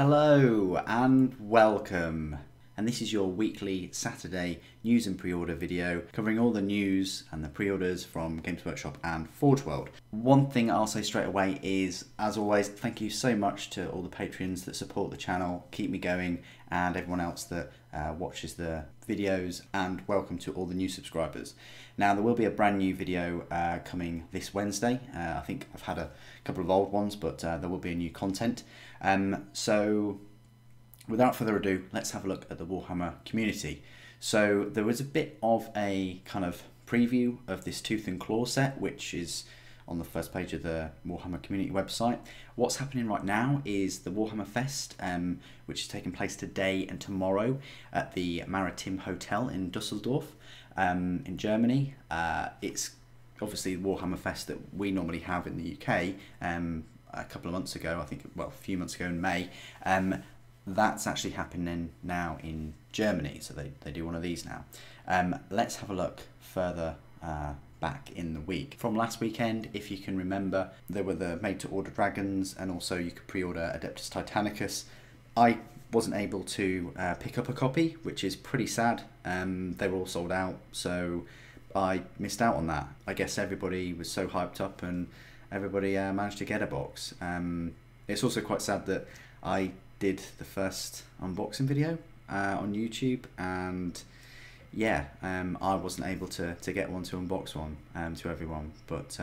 Hello and welcome, and this is your weekly Saturday news and pre-order video covering all the news and the pre-orders from Games Workshop and Forge World. One thing I'll say straight away is, as always, thank you so much to all the Patreons that support the channel, keep me going, and everyone else that watches the videos, and welcome to all the new subscribers. Now there will be a brand new video coming this Wednesday. I think I've had a couple of old ones, but there will be a new content. So without further ado, let's have a look at the Warhammer community. So there was a bit of a kind of preview of this Tooth and Claw set, which is on the first page of the Warhammer community website. What's happening right now is the Warhammer Fest, which is taking place today and tomorrow at the Maritim Hotel in Dusseldorf in Germany. It's obviously the Warhammer Fest that we normally have in the UK. A couple of months ago, I think, well, a few months ago in May, that's actually happening now in Germany, so they do one of these now. Let's have a look further back in the week. From last weekend, if you can remember, there were the made-to-order dragons, and also you could pre-order Adeptus Titanicus. I wasn't able to pick up a copy, which is pretty sad. They were all sold out, so I missed out on that. I guess everybody was so hyped up and everybody managed to get a box. It's also quite sad that I did the first unboxing video on YouTube, and yeah, I wasn't able to get one to unbox one to everyone, but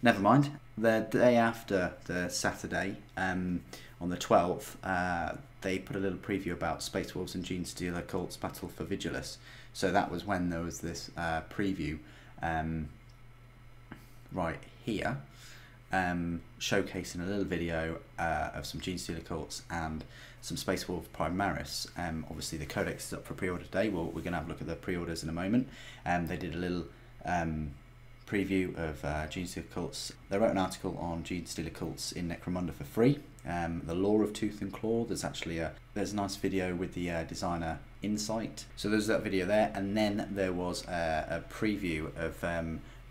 never mind. The day after the Saturday, on the 12th, they put a little preview about Space Wolves and Genestealer Cults Battle for Vigilus. So that was when there was this preview right here, showcasing a little video of some Genestealer Cults and some Space Wolf Primaris. Obviously the codex is up for pre-order today. We're going to have a look at the pre-orders in a moment. They did a little preview of Genestealer Cults. They wrote an article on Genestealer Cults in Necromunda for free. The lore of Tooth and Claw. There's actually a nice video with the designer Insight. So there's that video there, and then there was a preview of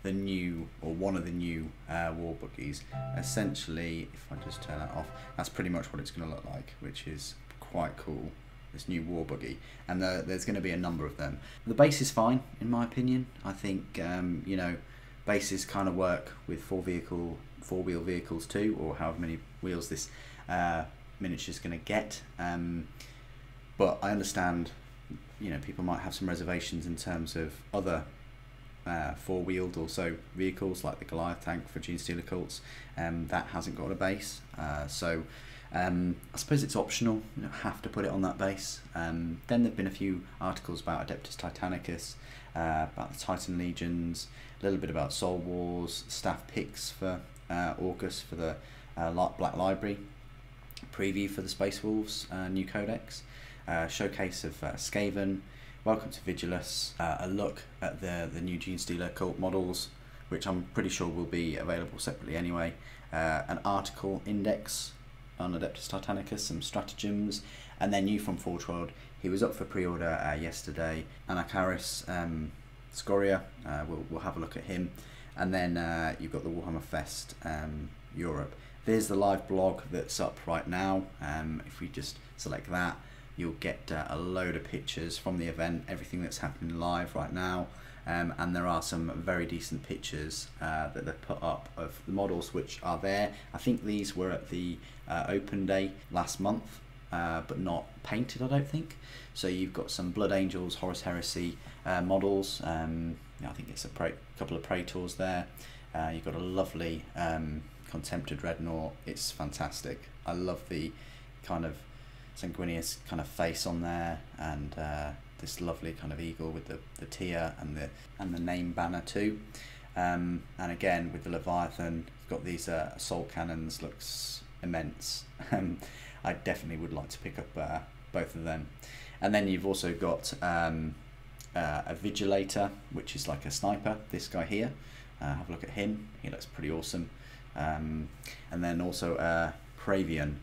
the new, or one of the new war buggies. Essentially, if I just turn that off, that's pretty much what it's going to look like, which is quite cool. This new war buggy, and there's going to be a number of them. The base is fine in my opinion. I think you know, bases kind of work with four-wheel vehicles too, or however many wheels this miniature is going to get. But I understand, you know, people might have some reservations in terms of other four-wheeled also vehicles like the Goliath tank for Genestealer Cults. That hasn't got a base, so I suppose it's optional. You don't have to put it on that base. Then there have been a few articles about Adeptus Titanicus, about the Titan Legions, a little bit about Soul Wars, staff picks for August for the Black Library, preview for the Space Wolves new codex, showcase of Skaven, welcome to Vigilus, a look at the new Genestealer Cult models, which I'm pretty sure will be available separately anyway, an article index on Adeptus Titanicus, some stratagems, and then new from Forge World. He was up for pre-order yesterday. Anacharis Scoria, we'll have a look at him, and then you've got the Warhammer Fest Europe. There's the live blog that's up right now. If we just select that, you'll get a load of pictures from the event, everything that's happening live right now, and there are some very decent pictures that they've put up of the models which are there. I think these were at the open day last month, but not painted, I don't think. So you've got some Blood Angels, Horus Heresy models. I think it's a couple of Praetors there. You've got a lovely Contemptor Dreadnought. It's fantastic. I love the kind of sanguineous kind of face on there, and this lovely kind of eagle with the tier and the name banner too. And again with the Leviathan, you've got these assault cannons. Looks immense. I definitely would like to pick up both of them. And then you've also got a Vigilator, which is like a sniper. This guy here, have a look at him. He looks pretty awesome. And then also Pravian,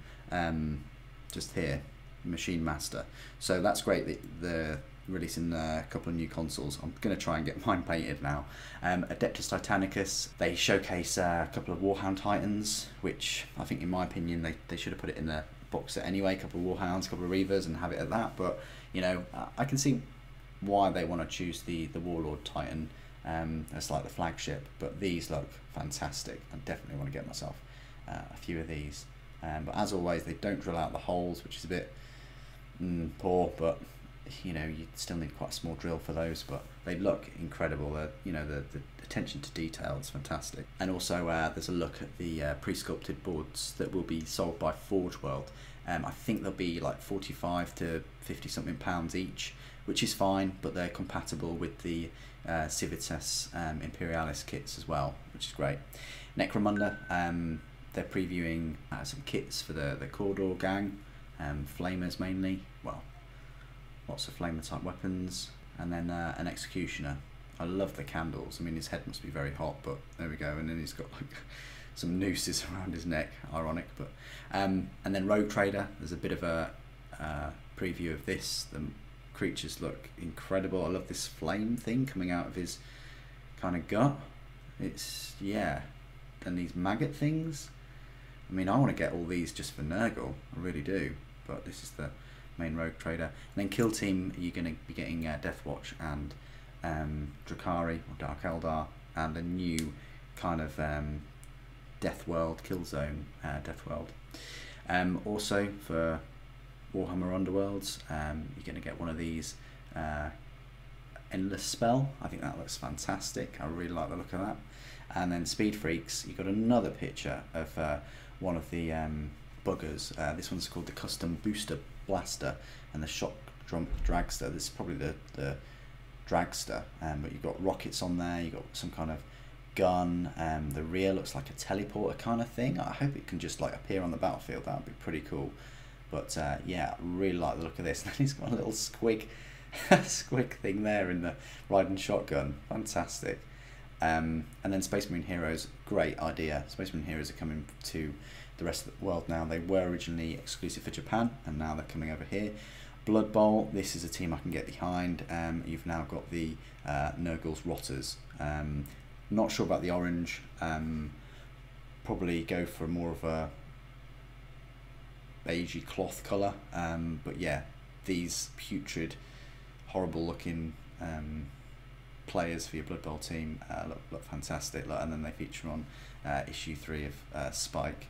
just here, Machine Master. So that's great that they're releasing a couple of new consoles. I'm going to try and get mine painted now. Adeptus Titanicus, they showcase a couple of Warhound Titans, which I think in my opinion they should have put it in the box set anyway, a couple of Warhounds, a couple of Reavers, and have it at that. But you know, I can see why they want to choose the Warlord Titan as like the flagship. But these look fantastic. I definitely want to get myself a few of these. But as always, they don't drill out the holes, which is a bit poor. But you know, you still need quite a small drill for those. But they look incredible. You know, the attention to detail is fantastic. And also there's a look at the pre-sculpted boards that will be sold by Forge World. I think they'll be like 45 to 50 something pounds each, which is fine, but they're compatible with the Civitas Imperialis kits as well, which is great. Necromunda, they're previewing some kits for the Cawdor gang, flamers mainly, well, lots of flamer type weapons, and then an executioner. I love the candles. I mean, his head must be very hot, but there we go. And then he's got like some nooses around his neck, ironic. But and then Rogue Trader, there's a bit of a preview of this. The creatures look incredible. I love this flame thing coming out of his kind of gut. It's, yeah. And these maggot things. I mean, I want to get all these just for Nurgle. I really do. But this is the main Rogue Trader. And then Kill Team, you're going to be getting Deathwatch and Drakari or Dark Eldar, and a new kind of Death World, Killzone Death World. Also for Warhammer Underworlds, you're going to get one of these Endless Spell. I think that looks fantastic. I really like the look of that. And then Speed Freaks, you've got another picture of one of the buggers. This one's called the Custom Booster Blaster and the Shock Drum Dragster. This is probably the dragster, but you've got rockets on there, you've got some kind of gun, the rear looks like a teleporter kind of thing. I hope it can just like appear on the battlefield. That would be pretty cool. But yeah, I really like the look of this. And he's got a little squig squig thing there in the riding shotgun. Fantastic. And then Space Marine Heroes, great idea. Space Marine Heroes are coming to the rest of the world now. They were originally exclusive for Japan, and now they're coming over here. Blood Bowl, this is a team I can get behind. You've now got the Nurgle's Rotters. Not sure about the orange. Probably go for more of a beigey cloth colour. But yeah, these putrid, horrible looking players for your Blood Bowl team look fantastic. And then they feature on issue 3 of Spike.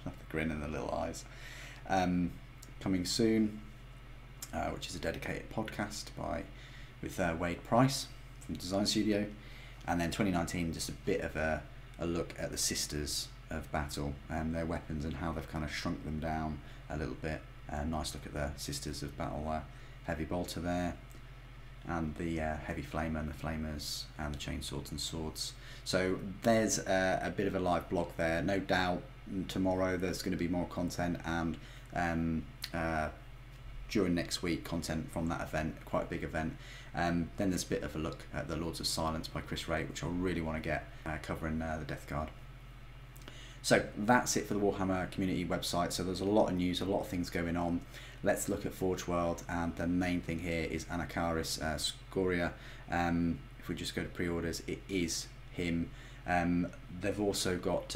Love the grin and the little eyes. Coming soon. Which is a dedicated podcast with Wade Price from Design Studio. And then 2019, just a bit of a look at the Sisters of Battle and their weapons and how they've kind of shrunk them down a little bit. Nice look at the Sisters of Battle Heavy Bolter there, and the Heavy Flamer and the Flamers and the Chainswords and Swords. So there's a bit of a live blog there. No doubt tomorrow there's going to be more content, and during next week, content from that event, quite a big event. Then there's a bit of a look at the Lords of Silence by Chris Ray, which I really want to get covering the Death Guard. So that's it for the Warhammer community website. So there's a lot of news, a lot of things going on. Let's look at Forge World, and the main thing here is Anacharis Scoria. If we just go to pre-orders, it is him. They've also got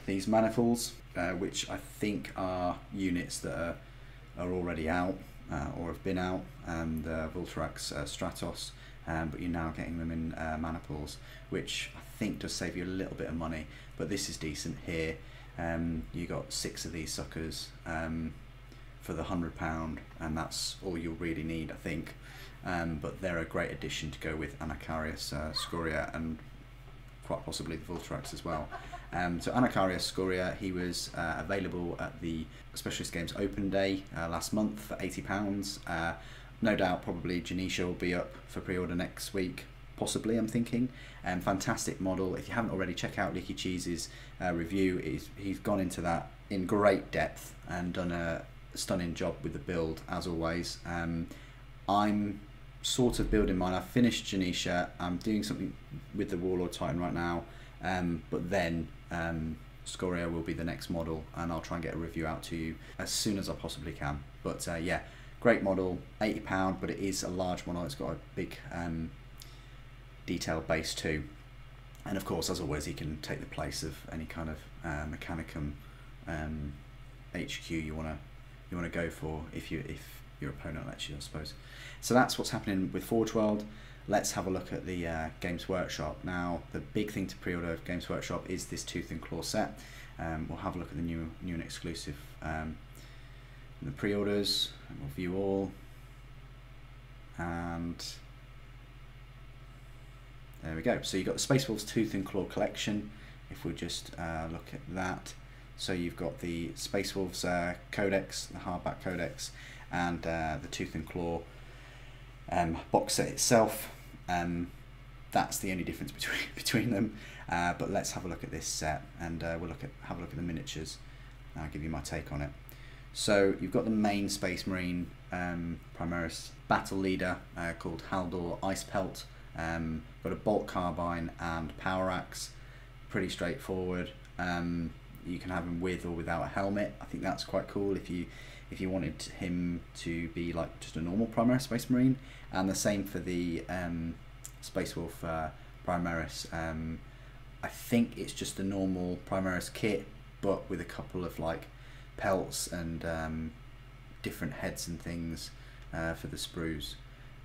these manifolds, which I think are units that are already out or have been out, the Vulturax Stratos, but you're now getting them in maniples, which I think does save you a little bit of money, but this is decent here. You got 6 of these suckers for the £100, and that's all you'll really need, I think. But they're a great addition to go with Anacharis Scoria, and quite possibly the Vulturax as well. So Anacharis Scoria, he was available at the Specialist Games Open Day last month for £80. No doubt probably Janisha will be up for pre-order next week, possibly, I'm thinking. Fantastic model. If you haven't already, check out Leaky Cheese's review. He's gone into that in great depth and done a stunning job with the build, as always. I'm sort of building mine. I've finished Janisha. I'm doing something with the Warlord Titan right now, but then Scoria will be the next model, and I'll try and get a review out to you as soon as I possibly can. But yeah, great model, £80, but it is a large model. It's got a big detailed base too, and of course, as always, he can take the place of any kind of Mechanicum HQ you wanna go for if your opponent lets you, I suppose. So that's what's happening with Forge World. Let's have a look at the Games Workshop. Now, the big thing to pre-order Games Workshop is this Tooth and Claw set. We'll have a look at the new and exclusive in the pre-orders, and we'll view all. And there we go. So you've got the Space Wolves Tooth and Claw collection. If we just look at that, so you've got the Space Wolves Codex, the hardback Codex, and the Tooth and Claw box set itself. That's the only difference between them. But let's have a look at this set, and we'll have a look at the miniatures. I'll give you my take on it. So you've got the main Space Marine Primaris battle leader called Haldor Ice Pelt. Got a bolt carbine and power axe. Pretty straightforward. You can have him with or without a helmet. I think that's quite cool if you wanted him to be like just a normal Primaris Space Marine. And the same for the Space Wolf Primaris. I think it's just the normal Primaris kit, but with a couple of like pelts and different heads and things for the sprues,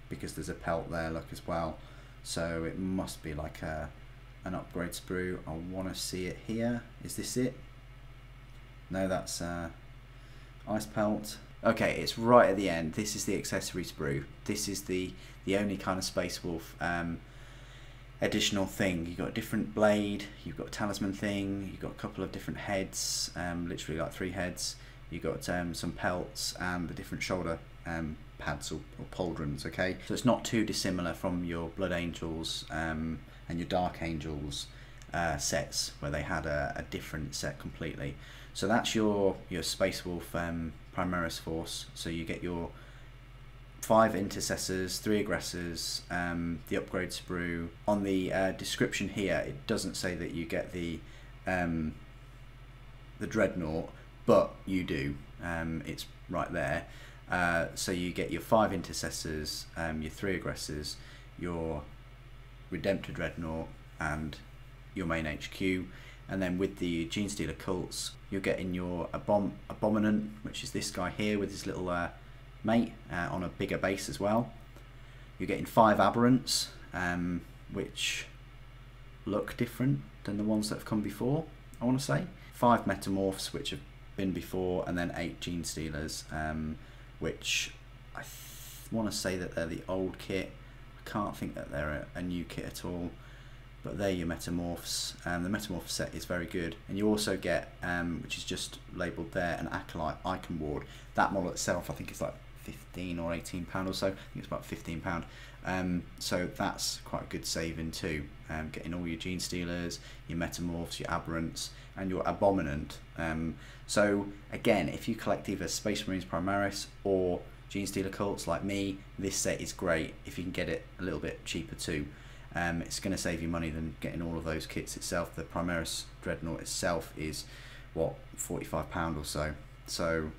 because there's a pelt there, look, as well. So it must be like an upgrade sprue. I want to see it here. Is this it? No, that's ice pelt. Okay, it's right at the end. This is the accessory sprue. This is the only kind of Space Wolf additional thing. You've got a different blade, you've got a talisman thing, you've got a couple of different heads, literally like 3 heads. You've got some pelts and the different shoulder pads or pauldrons, okay? So it's not too dissimilar from your Blood Angels and your Dark Angels sets, where they had a different set completely. So that's your Space Wolf Primaris force. So you get your 5 intercessors, 3 aggressors, the upgrade sprue. On the description here, it doesn't say that you get the dreadnought, but you do. It's right there. So you get your 5 intercessors, your 3 aggressors, your Redemptor dreadnought, and your main HQ. And then with the Genestealer cults, you're getting your Abominant, which is this guy here with his little mate on a bigger base as well. You're getting 5 Aberrants, which look different than the ones that have come before, I want to say. 5 Metamorphs, which have been before, and then 8 Genestealers, which I want to say that they're the old kit. I can't think that they're a new kit at all. But they're your Metamorphs. The Metamorph set is very good. And you also get, which is just labelled there, an Acolyte Icon Ward. That model itself, I think, is like £15 or £18 or so. I think it's about £15. So that's quite a good saving too. Getting all your Genestealers, your Metamorphs, your Aberrants, and your Abominant. So again, if you collect either Space Marines Primaris or Genestealer cults like me, this set is great if you can get it a little bit cheaper too. It's going to save you money than getting all of those kits itself. The Primaris Dreadnought itself is, what, £45 or so. So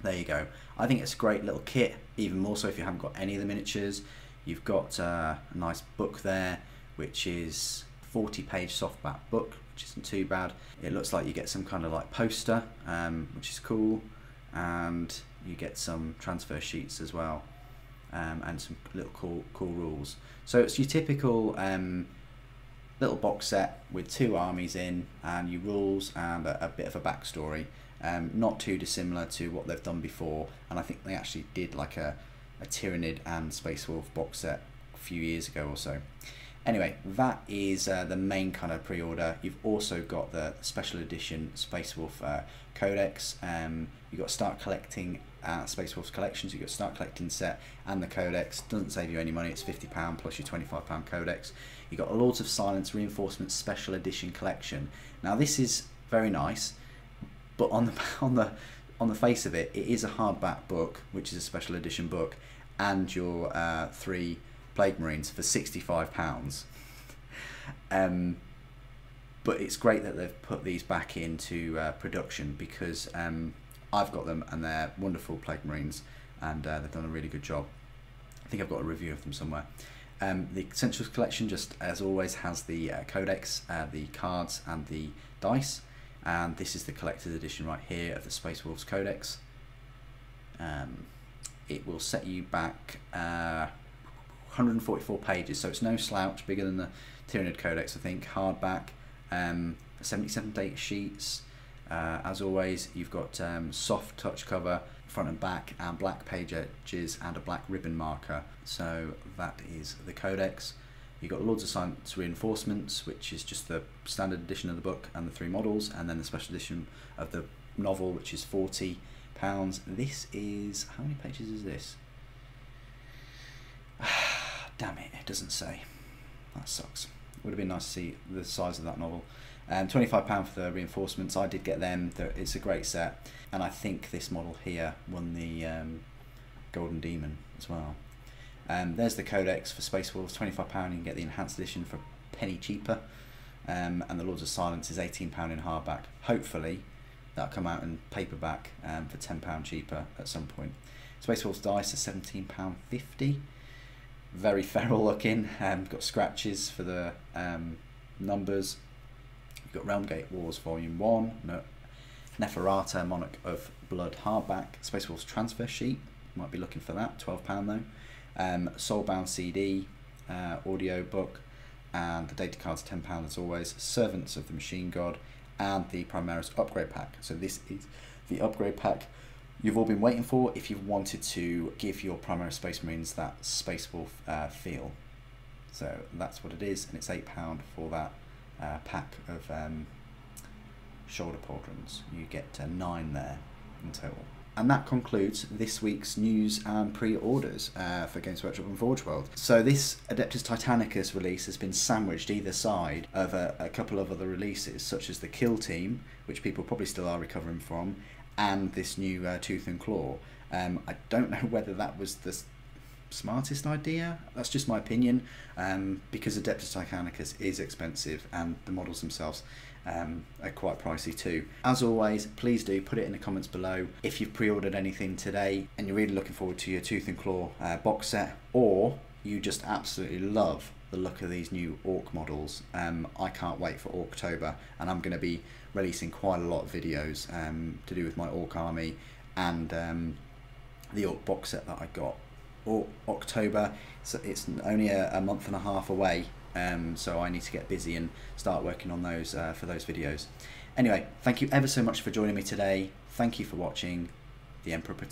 there you go. I think it's a great little kit, even more so if you haven't got any of the miniatures. You've got a nice book there, which is a 40-page softback book, which isn't too bad. It looks like you get some kind of like poster, which is cool, and you get some transfer sheets as well. And some little cool rules. So it's your typical little box set with 2 armies in, and your rules and a bit of a backstory. Not too dissimilar to what they've done before, and I think they actually did like a Tyrannid and Space Wolf box set a few years ago or so. Anyway, that is the main kind of pre-order. You've also got the special edition Space Wolf Codex. You've got to start collecting Space Wolf's collections. You've got to start collecting set and the Codex. Doesn't save you any money. It's £50 plus your £25 Codex. You've got a Lords of Silence Reinforcement Special Edition collection. Now this is very nice, but on the face of it, it is a hardback book, which is a special edition book, and your 3 Plague Marines for £65. But it's great that they've put these back into production, because I've got them and they're wonderful Plague Marines, and they've done a really good job. I think I've got a review of them somewhere. The Essentials collection, just as always, has the Codex, the cards and the dice. and this is the collector's edition right here of the Space Wolves Codex. It will set you back 144 pages, so it's no slouch, bigger than the Tyranid Codex, I think. Hardback, 77 data sheets. As always, you've got soft touch cover, front and back, and black page edges and a black ribbon marker. So that is the Codex. You've got Lords of Silence Reinforcements, which is just the standard edition of the book and the 3 models, and then the special edition of the novel, which is £40. This is, how many pages is this? Damn it, it doesn't say. That sucks. Would have been nice to see the size of that novel. £25 for the reinforcements. I did get them. It's a great set, and I think this model here won the Golden Demon as well. There's the Codex for Space Wolves, £25. You can get the enhanced edition for a penny cheaper, and the Lords of Silence is £18 in hardback. Hopefully that'll come out in paperback for £10 cheaper at some point. Space Wolves dice are £17.50. Very feral looking. Got scratches for the numbers. You've got Realmgate Wars Volume 1, Neferata, Monarch of Blood hardback, Space Wolves transfer sheet, might be looking for that, £12 though. Soulbound CD, audio book, and the data cards £10 as always. Servants of the Machine God, and the Primaris upgrade pack. So this is the upgrade pack you've all been waiting for if you've wanted to give your Primaris Space Marines that Space Wolf feel. So that's what it is, and it's £8 for that pack of shoulder pauldrons. You get 9 there in total. And that concludes this week's news and pre-orders for Games Workshop and Forge World. So this Adeptus Titanicus release has been sandwiched either side of a couple of other releases, such as the Kill Team, which people probably still are recovering from, and this new Tooth and Claw. I don't know whether that was the smartest idea. That's just my opinion, because Adeptus Titanicus is expensive and the models themselves are quite pricey too. As always, please do put it in the comments below if you've pre-ordered anything today and you're really looking forward to your Tooth and Claw box set, or you just absolutely love the look of these new Orc models. I can't wait for Orctober, and I'm going to be releasing quite a lot of videos to do with my Orc army and the Orc box set that I got. October, so it's only a month and a half away, so I need to get busy and start working on those for those videos. Anyway, thank you ever so much for joining me today. Thank you for watching. The Emperor